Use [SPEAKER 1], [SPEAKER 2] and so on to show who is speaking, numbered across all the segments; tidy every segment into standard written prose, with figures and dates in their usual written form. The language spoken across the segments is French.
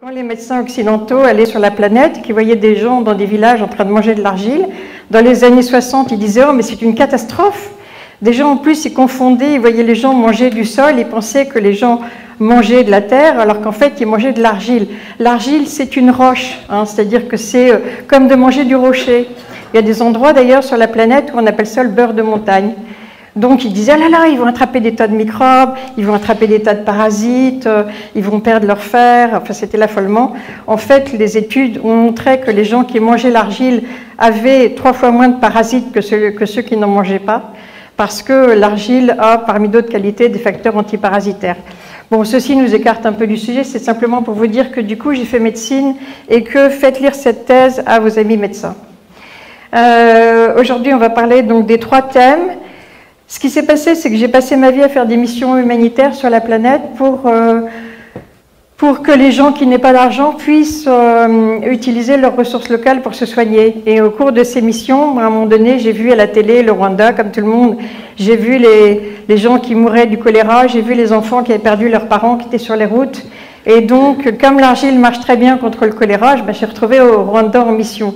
[SPEAKER 1] Quand les médecins occidentaux allaient sur la planète, qui voyaient des gens dans des villages en train de manger de l'argile, dans les années 60, ils disaient « Oh, mais c'est une catastrophe !» Des gens, en plus, ils confondaient, ils voyaient les gens manger du sol, ils pensaient que les gens mangeaient de la terre, alors qu'en fait, ils mangeaient de l'argile. L'argile, c'est une roche, hein, c'est-à-dire que c'est comme de manger du rocher. Il y a des endroits, d'ailleurs, sur la planète où on appelle ça le beurre de montagne. Donc ils disaient, ah là là, ils vont attraper des tas de microbes, ils vont attraper des tas de parasites, ils vont perdre leur fer, enfin c'était l'affolement. En fait, les études ont montré que les gens qui mangeaient l'argile avaient 3 fois moins de parasites que ceux qui n'en mangeaient pas, parce que l'argile a, parmi d'autres qualités, des facteurs antiparasitaires. Bon, ceci nous écarte un peu du sujet, c'est simplement pour vous dire que du coup j'ai fait médecine et que faites lire cette thèse à vos amis médecins. Aujourd'hui on va parler donc des 3 thèmes. Ce qui s'est passé, c'est que j'ai passé ma vie à faire des missions humanitaires sur la planète pour que les gens qui n'aient pas d'argent puissent utiliser leurs ressources locales pour se soigner. Et au cours de ces missions, à un moment donné, j'ai vu à la télé le Rwanda, comme tout le monde, j'ai vu les gens qui mouraient du choléra, j'ai vu les enfants qui avaient perdu leurs parents, qui étaient sur les routes. Et donc, comme l'argile marche très bien contre le choléra, je me suis retrouvée au Rwanda en mission.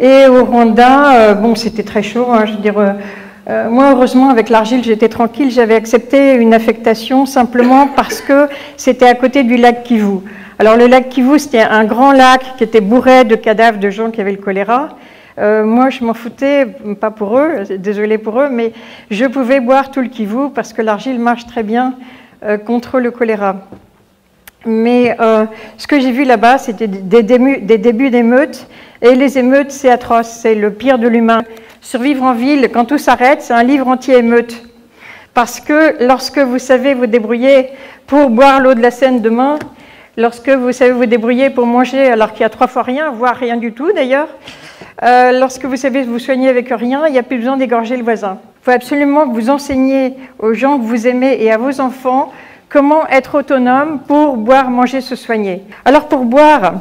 [SPEAKER 1] Et au Rwanda, bon, c'était très chaud, hein, je veux dire... moi, heureusement, avec l'argile, j'étais tranquille. J'avais accepté une affectation simplement parce que c'était à côté du lac Kivu. Alors, le lac Kivu, c'était un grand lac qui était bourré de cadavres de gens qui avaient le choléra. Moi, je m'en foutais, pas pour eux, désolé pour eux, mais je pouvais boire tout le Kivu parce que l'argile marche très bien contre le choléra. Mais ce que j'ai vu là-bas, c'était des débuts d'émeutes. Et les émeutes, c'est atroce, c'est le pire de l'humain. Survivre en ville, quand tout s'arrête, c'est un livre anti-émeute. Parce que lorsque vous savez vous débrouiller pour boire l'eau de la Seine demain, lorsque vous savez vous débrouiller pour manger alors qu'il y a 3 fois rien, voire rien du tout d'ailleurs, lorsque vous savez vous soigner avec rien, il n'y a plus besoin d'égorger le voisin. Il faut absolument que vous enseigniez aux gens que vous aimez et à vos enfants comment être autonome pour boire, manger, se soigner. Alors pour boire...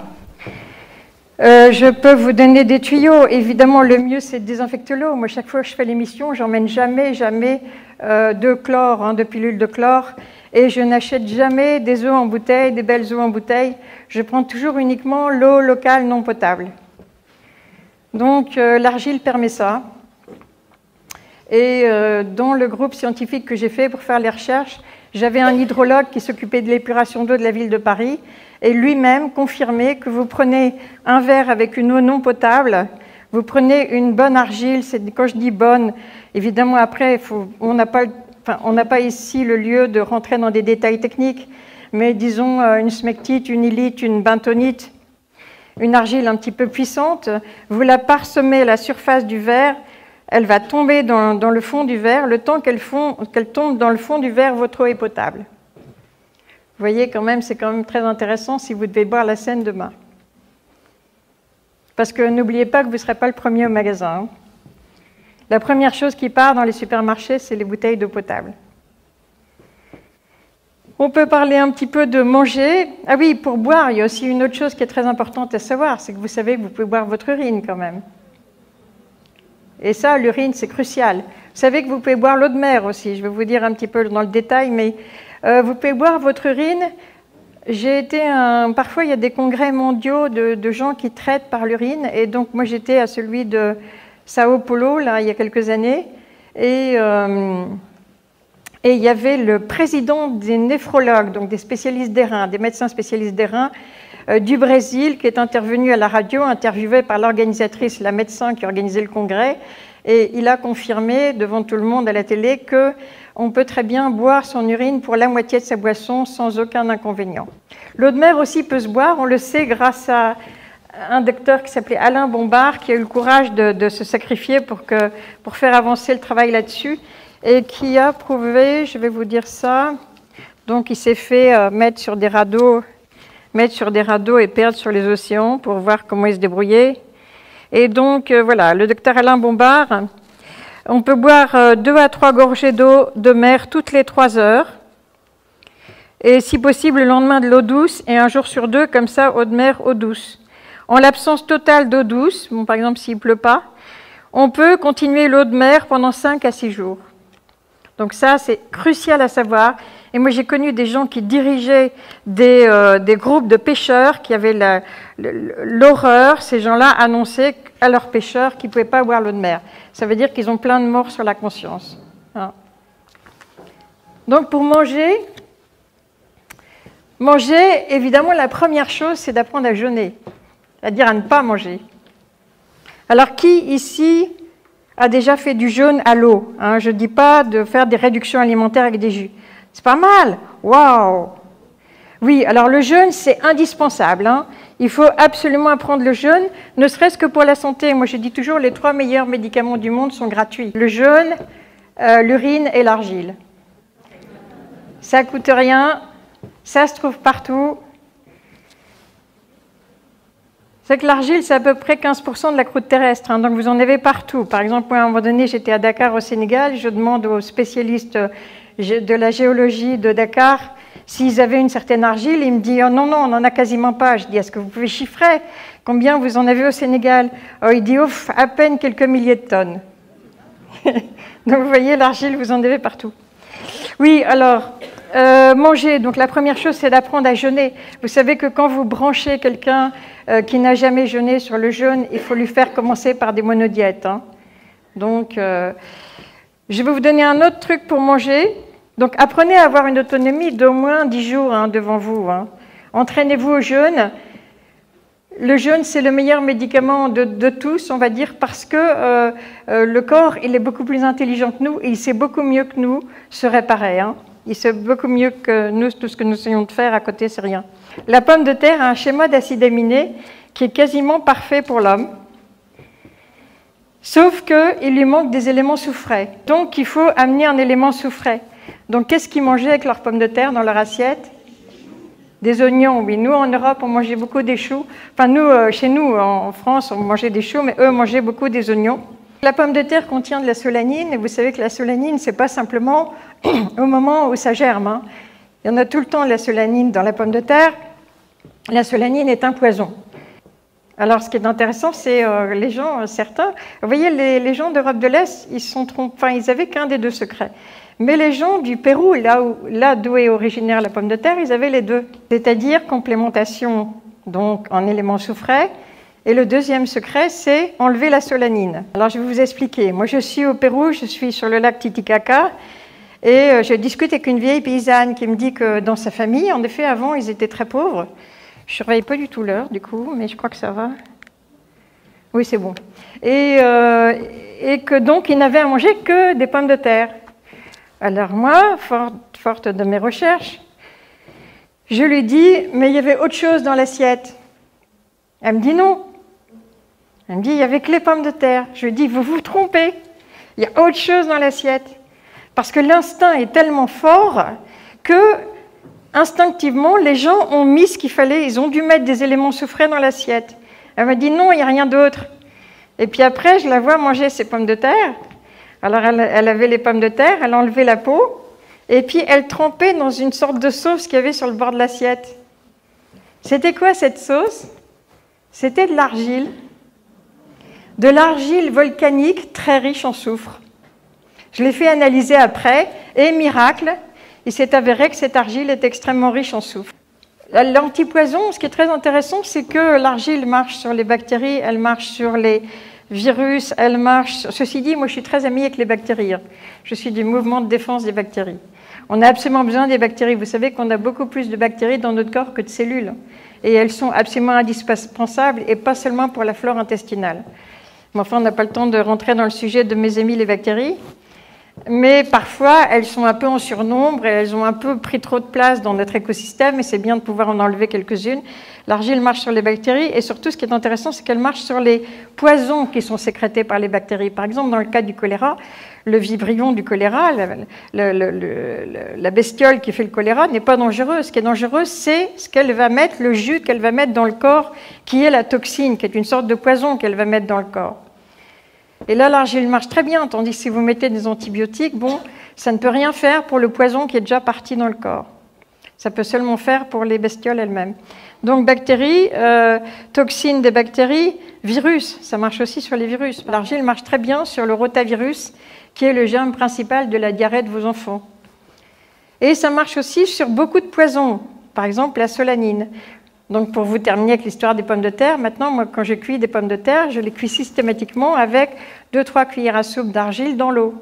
[SPEAKER 1] je peux vous donner des tuyaux. Évidemment, le mieux, c'est de désinfecter l'eau. Moi, chaque fois que je fais l'émission, j'emmène jamais de chlore, hein, de pilules de chlore. Et je n'achète jamais des eaux en bouteille, des belles eaux en bouteille. Je prends toujours uniquement l'eau locale non potable. Donc, l'argile permet ça. Et dans le groupe scientifique que j'ai fait pour faire les recherches, j'avais un hydrologue qui s'occupait de l'épuration d'eau de la ville de Paris. Et lui-même confirmait que vous prenez un verre avec une eau non potable, vous prenez une bonne argile, quand je dis bonne, évidemment après, on n'a pas ici le lieu de rentrer dans des détails techniques, mais disons une smectite, une illite, une bentonite, une argile un petit peu puissante, vous la parsemez à la surface du verre, elle va tomber dans le fond du verre, le temps qu'elle tombe dans le fond du verre, votre eau est potable. Vous voyez, quand même, c'est quand même très intéressant si vous devez boire la Seine demain. Parce que n'oubliez pas que vous ne serez pas le premier au magasin. Hein. La première chose qui part dans les supermarchés, c'est les bouteilles d'eau potable. On peut parler un petit peu de manger. Ah oui, pour boire, il y a aussi une autre chose qui est très importante à savoir, c'est que vous savez que vous pouvez boire votre urine quand même. Et ça, l'urine, c'est crucial. Vous savez que vous pouvez boire l'eau de mer aussi. Je vais vous dire un petit peu dans le détail, mais... vous pouvez boire votre urine. Parfois, il y a des congrès mondiaux de gens qui traitent par l'urine. Et donc, moi, j'étais à celui de Sao Paulo, là, il y a quelques années. Et il y avait le président des néphrologues, donc des spécialistes des reins, des médecins spécialistes des reins du Brésil, qui est intervenu à la radio, interviewé par l'organisatrice, la médecin qui organisait le congrès. Et il a confirmé devant tout le monde à la télé qu'on peut très bien boire son urine pour la moitié de sa boisson sans aucun inconvénient. L'eau de mer aussi peut se boire, on le sait grâce à un docteur qui s'appelait Alain Bombard, qui a eu le courage de se sacrifier pour faire avancer le travail là-dessus, et qui a prouvé, je vais vous dire ça, donc il s'est fait mettre sur des radeaux et perdre sur les océans pour voir comment il se débrouillait. Et donc, voilà, le docteur Alain Bombard, on peut boire 2 à 3 gorgées d'eau de mer toutes les 3 heures. Et si possible, le lendemain de l'eau douce et un jour sur 2, comme ça, eau de mer, eau douce. En l'absence totale d'eau douce, bon, par exemple s'il ne pleut pas, on peut continuer l'eau de mer pendant 5 à 6 jours. Donc ça, c'est crucial à savoir. Et moi, j'ai connu des gens qui dirigeaient des groupes de pêcheurs qui avaient l'horreur. Ces gens-là annonçaient à leurs pêcheurs qu'ils ne pouvaient pas boire l'eau de mer. Ça veut dire qu'ils ont plein de morts sur la conscience. Hein. Donc, pour manger, évidemment, la première chose, c'est d'apprendre à jeûner, c'est-à-dire à ne pas manger. Alors, qui ici a déjà fait du jeûne à l'eau, hein? Je ne dis pas de faire des réductions alimentaires avec des jus. C'est pas mal. Waouh! Oui, alors le jeûne, c'est indispensable. Hein? Il faut absolument apprendre le jeûne, ne serait-ce que pour la santé. Moi, je dis toujours, les 3 meilleurs médicaments du monde sont gratuits. Le jeûne, l'urine et l'argile. Ça ne coûte rien, ça se trouve partout. C'est que l'argile, c'est à peu près 15% de la croûte terrestre, hein, donc vous en avez partout. Par exemple, moi, à un moment donné, j'étais à Dakar, au Sénégal, je demande aux spécialistes de la géologie de Dakar s'ils avaient une certaine argile. Ils me disent « Oh non, non, on n'en a quasiment pas ». Je dis « Est-ce que vous pouvez chiffrer combien vous en avez au Sénégal ?» Oh, il dit « Ouf, à peine quelques milliers de tonnes ». Donc vous voyez, l'argile, vous en avez partout. Oui, alors... manger, donc la première chose, c'est d'apprendre à jeûner. Vous savez que quand vous branchez quelqu'un qui n'a jamais jeûné sur le jeûne, il faut lui faire commencer par des monodiètes. Hein. Donc, je vais vous donner un autre truc pour manger. Donc, apprenez à avoir une autonomie d'au moins 10 jours hein, devant vous. Hein. Entraînez-vous au jeûne. Le jeûne, c'est le meilleur médicament de tous, on va dire, parce que le corps, il est beaucoup plus intelligent que nous et il sait beaucoup mieux que nous se réparer. Hein. Il sait beaucoup mieux que nous, tout ce que nous essayons de faire à côté, c'est rien. La pomme de terre a un schéma d'acides aminés qui est quasiment parfait pour l'homme, sauf qu'il lui manque des éléments soufrés. Donc, il faut amener un élément soufré. Donc, qu'est-ce qu'ils mangeaient avec leur pomme de terre dans leur assiette? Des oignons, oui. Nous, en Europe, on mangeait beaucoup des choux. Enfin, nous, chez nous, en France, on mangeait des choux, mais eux mangeaient beaucoup des oignons. La pomme de terre contient de la solanine, et vous savez que la solanine, ce n'est pas simplement au moment où ça germe. Hein. Il y en a tout le temps de la solanine dans la pomme de terre. La solanine est un poison. Alors, ce qui est intéressant, c'est les gens, certains... Vous voyez, les gens d'Europe de l'Est, ils n'avaient qu'un des deux secrets. Mais les gens du Pérou, là d'où est originaire la pomme de terre, ils avaient les deux. C'est-à-dire complémentation donc, en éléments soufrés. Et le deuxième secret, c'est enlever la solanine. Alors, je vais vous expliquer. Moi, je suis au Pérou, je suis sur le lac Titicaca, et je discute avec une vieille paysanne qui me dit que dans sa famille, en effet, avant, ils étaient très pauvres. Je ne surveille pas du tout l'heure, du coup, mais je crois que ça va. Oui, c'est bon. Et que donc, ils n'avaient à manger que des pommes de terre. Alors moi, forte de mes recherches, je lui dis, mais il y avait autre chose dans l'assiette. Elle me dit non. Elle me dit, il n'y avait que les pommes de terre. Je lui dis, vous vous trompez. Il y a autre chose dans l'assiette. Parce que l'instinct est tellement fort que, instinctivement, les gens ont mis ce qu'il fallait. Ils ont dû mettre des éléments soufrés dans l'assiette. Elle m'a dit, non, il n'y a rien d'autre. Et puis après, je la vois manger ses pommes de terre. Alors, elle avait les pommes de terre, elle enlevait la peau, et puis elle trempait dans une sorte de sauce qu'il y avait sur le bord de l'assiette. C'était quoi cette sauce? C'était de l'argile volcanique très riche en soufre. Je l'ai fait analyser après, et miracle, il s'est avéré que cette argile est extrêmement riche en soufre. L'antipoison, ce qui est très intéressant, c'est que l'argile marche sur les bactéries, elle marche sur les virus, elle marche. Ceci dit, moi je suis très amie avec les bactéries. Je suis du mouvement de défense des bactéries. On a absolument besoin des bactéries. Vous savez qu'on a beaucoup plus de bactéries dans notre corps que de cellules. Et elles sont absolument indispensables, et pas seulement pour la flore intestinale. Mais enfin, on n'a pas le temps de rentrer dans le sujet de mes amis les bactéries. Mais parfois, elles sont un peu en surnombre et elles ont un peu pris trop de place dans notre écosystème, et c'est bien de pouvoir en enlever quelques-unes. L'argile marche sur les bactéries, et surtout, ce qui est intéressant, c'est qu'elle marche sur les poisons qui sont sécrétés par les bactéries. Par exemple, dans le cas du choléra, le vibrio du choléra, la bestiole qui fait le choléra n'est pas dangereuse. Ce qui est dangereux, c'est ce qu'elle va mettre, le jus qu'elle va mettre dans le corps, qui est la toxine, qui est une sorte de poison qu'elle va mettre dans le corps. Et là, l'argile marche très bien, tandis que si vous mettez des antibiotiques, bon, ça ne peut rien faire pour le poison qui est déjà parti dans le corps. Ça peut seulement faire pour les bestioles elles-mêmes. Donc, bactéries, toxines des bactéries, virus, ça marche aussi sur les virus. L'argile marche très bien sur le rotavirus, qui est le germe principal de la diarrhée de vos enfants. Et ça marche aussi sur beaucoup de poisons, par exemple la solanine. Donc pour vous terminer avec l'histoire des pommes de terre, maintenant, moi, quand je cuis des pommes de terre, je les cuis systématiquement avec 2-3 cuillères à soupe d'argile dans l'eau.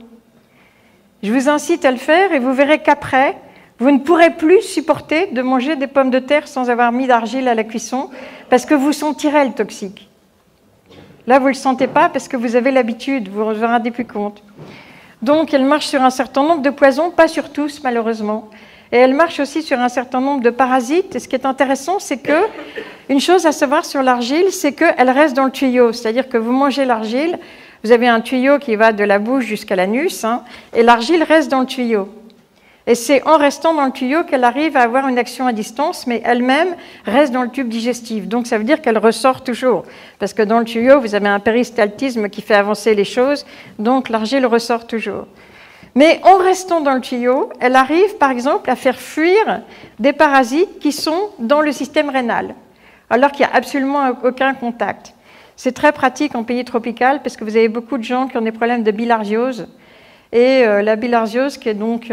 [SPEAKER 1] Je vous incite à le faire et vous verrez qu'après, vous ne pourrez plus supporter de manger des pommes de terre sans avoir mis d'argile à la cuisson parce que vous sentirez le toxique. Là, vous ne le sentez pas parce que vous avez l'habitude, vous ne vous en rendez plus compte. Donc, elle marche sur un certain nombre de poisons, pas sur tous malheureusement. Et elle marche aussi sur un certain nombre de parasites. Et ce qui est intéressant, c'est que, une chose à savoir sur l'argile, c'est qu'elle reste dans le tuyau. C'est-à-dire que vous mangez l'argile, vous avez un tuyau qui va de la bouche jusqu'à l'anus, hein, et l'argile reste dans le tuyau. Et c'est en restant dans le tuyau qu'elle arrive à avoir une action à distance, mais elle-même reste dans le tube digestif. Donc ça veut dire qu'elle ressort toujours. Parce que dans le tuyau, vous avez un péristaltisme qui fait avancer les choses, donc l'argile ressort toujours. Mais en restant dans le tuyau, elle arrive par exemple à faire fuir des parasites qui sont dans le système rénal, alors qu'il n'y a absolument aucun contact. C'est très pratique en pays tropical parce que vous avez beaucoup de gens qui ont des problèmes de bilharziose. Et la bilharziose, qui est donc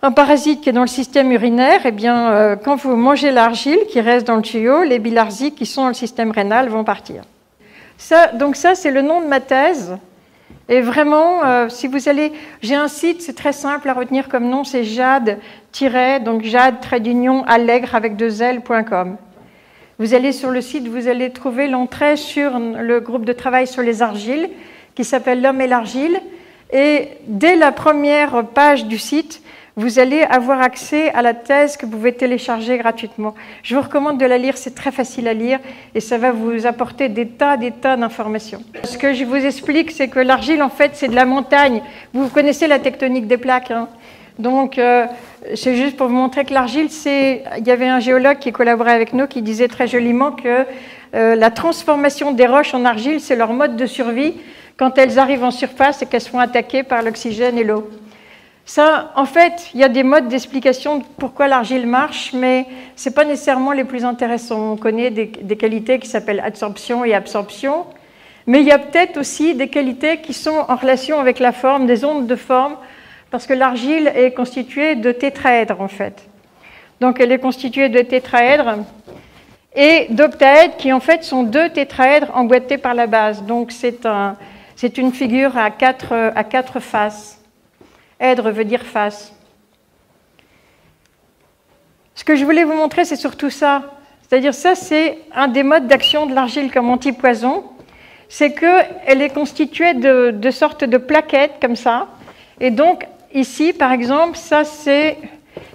[SPEAKER 1] un parasite qui est dans le système urinaire, eh bien, quand vous mangez l'argile qui reste dans le tuyau, les bilharziques qui sont dans le système rénal vont partir. Donc ça, c'est le nom de ma thèse. Et vraiment, si vous allez... J'ai un site, c'est très simple à retenir comme nom, c'est jade-allègre avec 2L.com. Vous allez sur le site, vous allez trouver l'entrée sur le groupe de travail sur les argiles, qui s'appelle L'homme et l'argile. Et dès la première page du site, vous allez avoir accès à la thèse que vous pouvez télécharger gratuitement. Je vous recommande de la lire, c'est très facile à lire et ça va vous apporter des tas d'informations. Ce que je vous explique, c'est que l'argile, en fait, c'est de la montagne. Vous connaissez la tectonique des plaques, hein. Donc, c'est juste pour vous montrer que l'argile, il y avait un géologue qui collaborait avec nous qui disait très joliment que la transformation des roches en argile, c'est leur mode de survie quand elles arrivent en surface et qu'elles sont attaquées par l'oxygène et l'eau. Ça, en fait, il y a des modes d'explication de pourquoi l'argile marche, mais ce n'est pas nécessairement les plus intéressants. On connaît des qualités qui s'appellent adsorption et absorption, mais il y a peut-être aussi des qualités qui sont en relation avec la forme, des ondes de forme, parce que l'argile est constituée de tétraèdres, en fait. Donc, elle est constituée de tétraèdres et d'octaèdres qui, en fait, sont 2 tétraèdres emboîtés par la base. Donc, c'est une figure à quatre faces. Èdre veut dire face. Ce que je voulais vous montrer, c'est surtout ça. C'est-à-dire ça, c'est un des modes d'action de l'argile comme antipoison. C'est qu'elle est constituée de sortes de plaquettes comme ça. Et donc, ici, par exemple, ça, c'est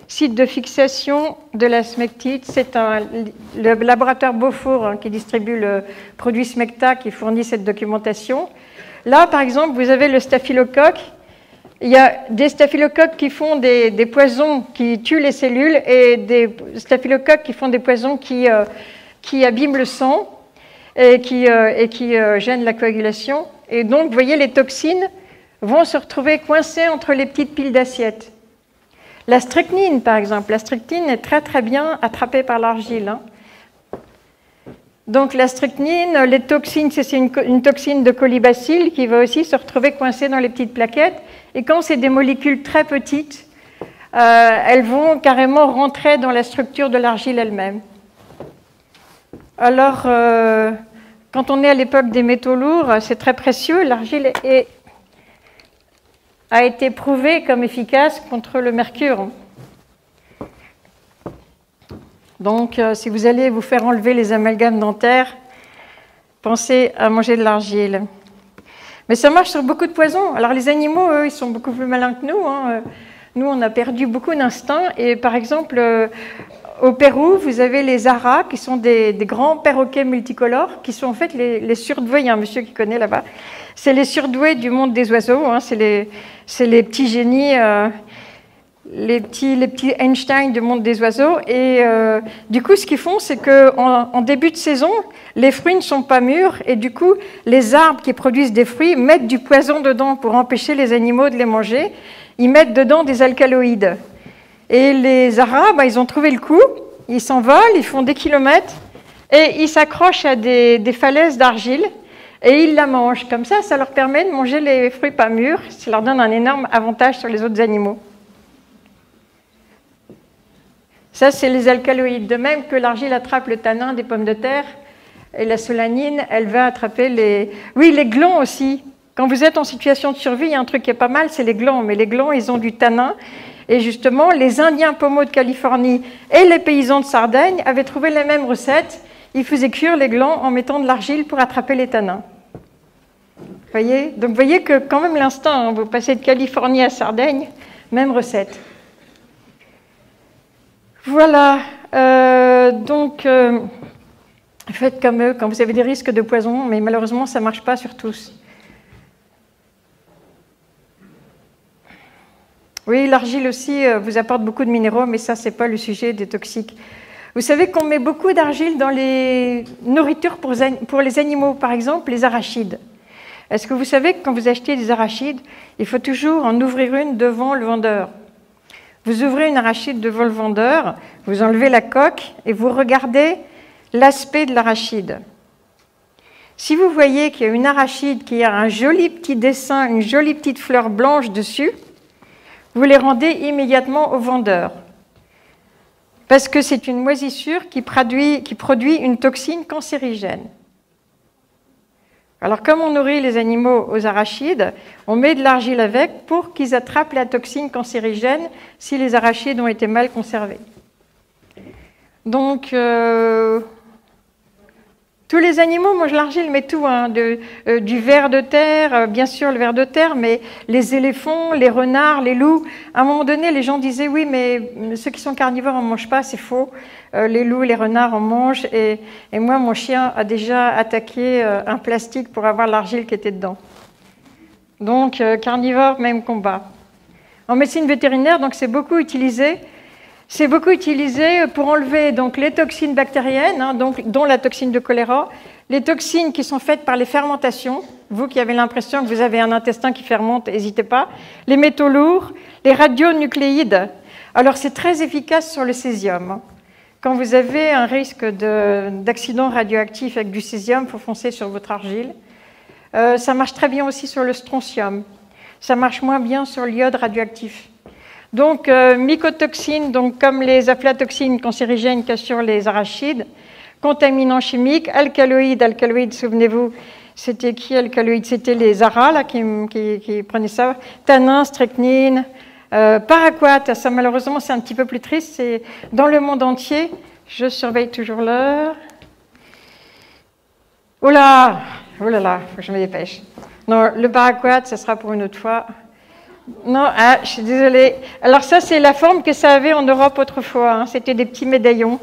[SPEAKER 1] site de fixation de la smectite. C'est le laboratoire Beaufour, hein, qui distribue le produit Smecta qui fournit cette documentation. Là, par exemple, vous avez le staphylocoque. Il y a des staphylocoques qui font des poisons qui tuent les cellules et des staphylocoques qui font des poisons qui abîment le sang et qui gênent la coagulation. Et donc, vous voyez, les toxines vont se retrouver coincées entre les petites piles d'assiettes. La strychnine, par exemple, la strychnine est très très bien attrapée par l'argile, hein. Donc la strychnine, les toxines, c'est une toxine de colibacille qui va aussi se retrouver coincée dans les petites plaquettes. Et quand c'est des molécules très petites, elles vont carrément rentrer dans la structure de l'argile elle-même. Alors, quand on est à l'époque des métaux lourds, c'est très précieux. L'argile a été prouvée comme efficace contre le mercure. Donc, si vous allez vous faire enlever les amalgames dentaires, pensez à manger de l'argile. Mais ça marche sur beaucoup de poisons. Alors, les animaux, eux, ils sont beaucoup plus malins que nous, hein. Nous, on a perdu beaucoup d'instinct. Et par exemple, au Pérou, vous avez les aras, qui sont des grands perroquets multicolores, qui sont en fait les surdoués. Il y a un monsieur qui connaît là-bas. C'est les surdoués du monde des oiseaux, hein. C'est les petits génies... les petits Einstein du monde des oiseaux. Et du coup, ce qu'ils font, c'est qu'en début de saison, les fruits ne sont pas mûrs. Et du coup, les arbres qui produisent des fruits mettent du poison dedans pour empêcher les animaux de les manger. Ils mettent dedans des alcaloïdes. Et les aras, ils ont trouvé le coup. Ils s'envolent, ils font des kilomètres. Et ils s'accrochent à des falaises d'argile. Et ils la mangent. Comme ça, ça leur permet de manger les fruits pas mûrs. Ça leur donne un énorme avantage sur les autres animaux. Ça, c'est les alcaloïdes. De même que l'argile attrape le tanin des pommes de terre, et la solanine, elle va attraper les... Oui, les glands aussi. Quand vous êtes en situation de survie, il y a un truc qui est pas mal, c'est les glands. Mais les glands, ils ont du tanin. Et justement, les Indiens pommeaux de Californie et les paysans de Sardaigne avaient trouvé la même recette. Ils faisaient cuire les glands en mettant de l'argile pour attraper les tanins. Vous voyez? Donc vous voyez que quand même l'instinct, hein, vous passez de Californie à Sardaigne, même recette. Voilà. Donc, faites comme eux quand vous avez des risques de poison, mais malheureusement, ça ne marche pas sur tous. Oui, l'argile aussi vous apporte beaucoup de minéraux, mais ça, ce n'est pas le sujet des toxiques. Vous savez qu'on met beaucoup d'argile dans les nourritures pour les animaux, par exemple les arachides. Est-ce que vous savez que quand vous achetez des arachides, il faut toujours en ouvrir une devant le vendeur? Vous ouvrez une arachide devant le vendeur, vous enlevez la coque et vous regardez l'aspect de l'arachide. Si vous voyez qu'il y a une arachide qui a un joli petit dessin, une jolie petite fleur blanche dessus, vous les rendez immédiatement au vendeur. Parce que c'est une moisissure qui produit une toxine cancérigène. Alors, comme on nourrit les animaux aux arachides, on met de l'argile avec pour qu'ils attrapent la toxine cancérigène si les arachides ont été mal conservés. Donc, tous les animaux mangent l'argile, mais tout, hein, du ver de terre, bien sûr le ver de terre, mais les éléphants, les renards, les loups. À un moment donné, les gens disaient, oui, mais ceux qui sont carnivores n'en mangent pas, c'est faux. Les loups, les renards en mangent. Et moi, mon chien a déjà attaqué un plastique pour avoir l'argile qui était dedans. Donc, carnivore, même combat. En médecine vétérinaire, donc, c'est beaucoup utilisé. C'est beaucoup utilisé pour enlever donc, les toxines bactériennes, hein, donc, dont la toxine de choléra, les toxines qui sont faites par les fermentations. Vous qui avez l'impression que vous avez un intestin qui fermente, n'hésitez pas. Les métaux lourds, les radionucléides. Alors, c'est très efficace sur le césium. Quand vous avez un risque d'accident radioactif avec du césium, il faut foncer sur votre argile. Ça marche très bien aussi sur le strontium. Ça marche moins bien sur l'iode radioactif. Donc, mycotoxines, donc, comme les aflatoxines cancérigènes qu'il y a sur les arachides, contaminants chimiques, alcaloïdes, souvenez-vous, c'était qui alcaloïdes? C'était les aras là, qui prenaient ça, tanins, strychnine, paraquat, ça malheureusement c'est un petit peu plus triste, c'est dans le monde entier, je surveille toujours l'heure. Oh là là, faut que je me dépêche. Non, le paraquat, ça sera pour une autre fois. Non, je suis désolée. Alors ça, c'est la forme que ça avait en Europe autrefois. Hein. C'était des petits médaillons.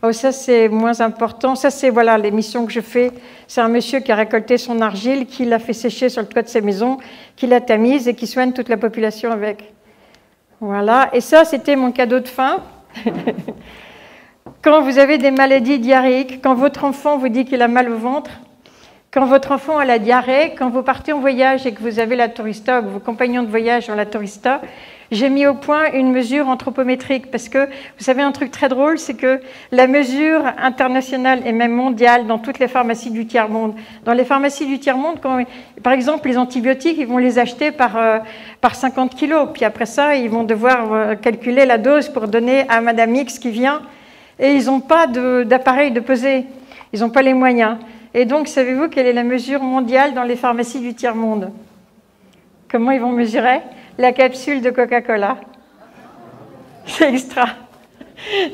[SPEAKER 1] Oh, ça, c'est moins important. Ça, c'est voilà, les missions que je fais. C'est un monsieur qui a récolté son argile, qui l'a fait sécher sur le toit de sa maison, qui la tamise et qui soigne toute la population avec. Voilà. Et ça, c'était mon cadeau de fin. Quand vous avez des maladies diarrhéiques, quand votre enfant vous dit qu'il a mal au ventre, quand votre enfant a la diarrhée, quand vous partez en voyage et que vous avez la tourista, ou vos compagnons de voyage ont la tourista, j'ai mis au point une mesure anthropométrique parce que, vous savez, un truc très drôle, c'est que la mesure internationale et même mondiale dans toutes les pharmacies du tiers-monde, dans les pharmacies du tiers-monde, par exemple, les antibiotiques, ils vont les acheter par 50 kilos, puis après ça, ils vont devoir calculer la dose pour donner à Madame X qui vient, et ils n'ont pas d'appareil de pesée, ils n'ont pas les moyens. Et donc, savez-vous quelle est la mesure mondiale dans les pharmacies du tiers-monde? Comment ils vont mesurer? La capsule de Coca-Cola. C'est extra.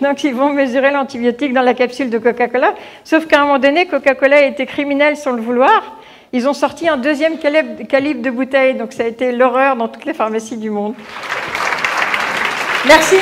[SPEAKER 1] Donc, ils vont mesurer l'antibiotique dans la capsule de Coca-Cola. Sauf qu'à un moment donné, Coca-Cola a été criminel sans le vouloir. Ils ont sorti un deuxième calibre de bouteille. Donc, ça a été l'horreur dans toutes les pharmacies du monde. Merci.